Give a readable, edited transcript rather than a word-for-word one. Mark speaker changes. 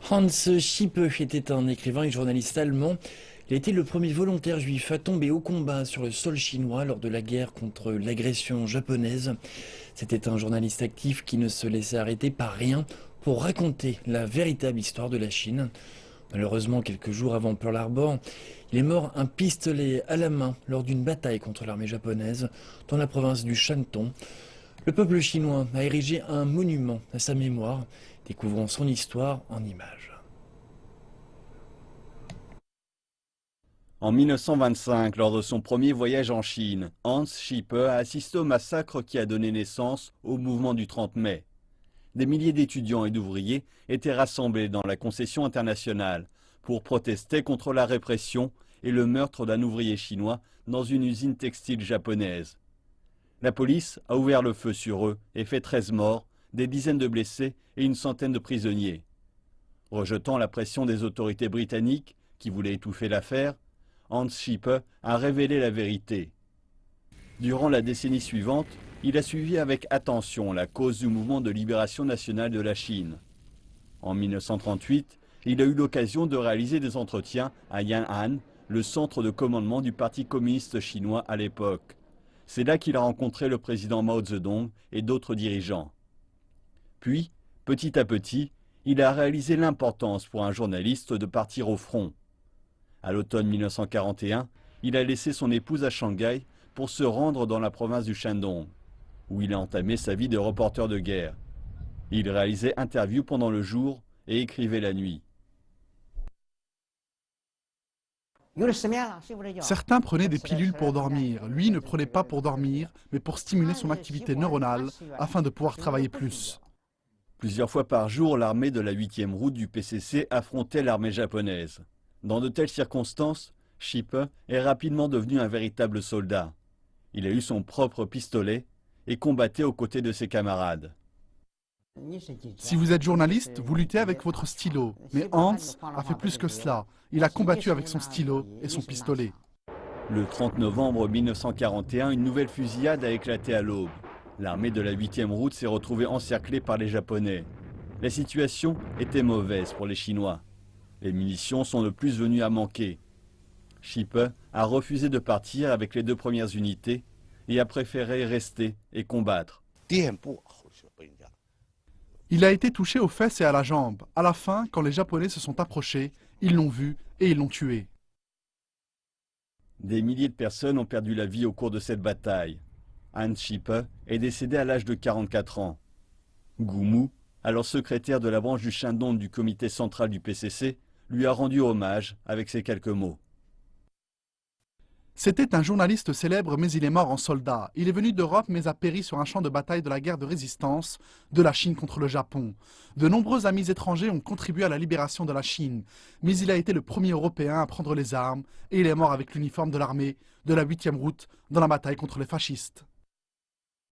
Speaker 1: Hans Schippe était un écrivain et journaliste allemand. Il a été le premier volontaire juif à tomber au combat sur le sol chinois lors de la guerre contre l'agression japonaise. C'était un journaliste actif qui ne se laissait arrêter par rien pour raconter la véritable histoire de la Chine. Malheureusement, quelques jours avant Pearl Harbor, il est mort un pistolet à la main lors d'une bataille contre l'armée japonaise dans la province du Shantung. Le peuple chinois a érigé un monument à sa mémoire. Découvrons son histoire en images.
Speaker 2: En 1925, lors de son premier voyage en Chine, Hans Schippe a assisté au massacre qui a donné naissance au mouvement du 30 mai. Des milliers d'étudiants et d'ouvriers étaient rassemblés dans la concession internationale pour protester contre la répression et le meurtre d'un ouvrier chinois dans une usine textile japonaise. La police a ouvert le feu sur eux et fait 13 morts, des dizaines de blessés et une centaine de prisonniers. Rejetant la pression des autorités britanniques qui voulaient étouffer l'affaire, Hans Schippe a révélé la vérité. Durant la décennie suivante, il a suivi avec attention la cause du mouvement de libération nationale de la Chine. En 1938, il a eu l'occasion de réaliser des entretiens à Yan'an, le centre de commandement du Parti communiste chinois à l'époque. C'est là qu'il a rencontré le président Mao Zedong et d'autres dirigeants. Puis, petit à petit, il a réalisé l'importance pour un journaliste de partir au front. À l'automne 1941, il a laissé son épouse à Shanghai pour se rendre dans la province du Shandong, où il a entamé sa vie de reporter de guerre. Il réalisait interviews pendant le jour et écrivait la nuit.
Speaker 3: Certains prenaient des pilules pour dormir. Lui ne prenait pas pour dormir, mais pour stimuler son activité neuronale afin de pouvoir travailler plus.
Speaker 2: Plusieurs fois par jour, l'armée de la 8e route du PCC affrontait l'armée japonaise. Dans de telles circonstances, Schippe est rapidement devenu un véritable soldat. Il a eu son propre pistolet et combattait aux côtés de ses camarades.
Speaker 3: Si vous êtes journaliste, vous luttez avec votre stylo. Mais Hans a fait plus que cela. Il a combattu avec son stylo et son pistolet.
Speaker 2: Le 30 novembre 1941, une nouvelle fusillade a éclaté à l'aube. L'armée de la 8e route s'est retrouvée encerclée par les Japonais. La situation était mauvaise pour les Chinois. Les munitions sont de plus venues à manquer. Schippe a refusé de partir avec les 2 premières unités et a préféré rester et combattre.
Speaker 3: Il a été touché aux fesses et à la jambe. À la fin, quand les Japonais se sont approchés, ils l'ont vu et ils l'ont tué.
Speaker 2: Des milliers de personnes ont perdu la vie au cours de cette bataille. Hans Schippe est décédé à l'âge de 44 ans. Gu Mu, alors secrétaire de la branche du Shandong du comité central du PCC, lui a rendu hommage avec ces quelques mots.
Speaker 3: C'était un journaliste célèbre, mais il est mort en soldat. Il est venu d'Europe, mais a péri sur un champ de bataille de la guerre de résistance de la Chine contre le Japon. De nombreux amis étrangers ont contribué à la libération de la Chine, mais il a été le premier Européen à prendre les armes et il est mort avec l'uniforme de l'armée de la 8e route dans la bataille contre les fascistes.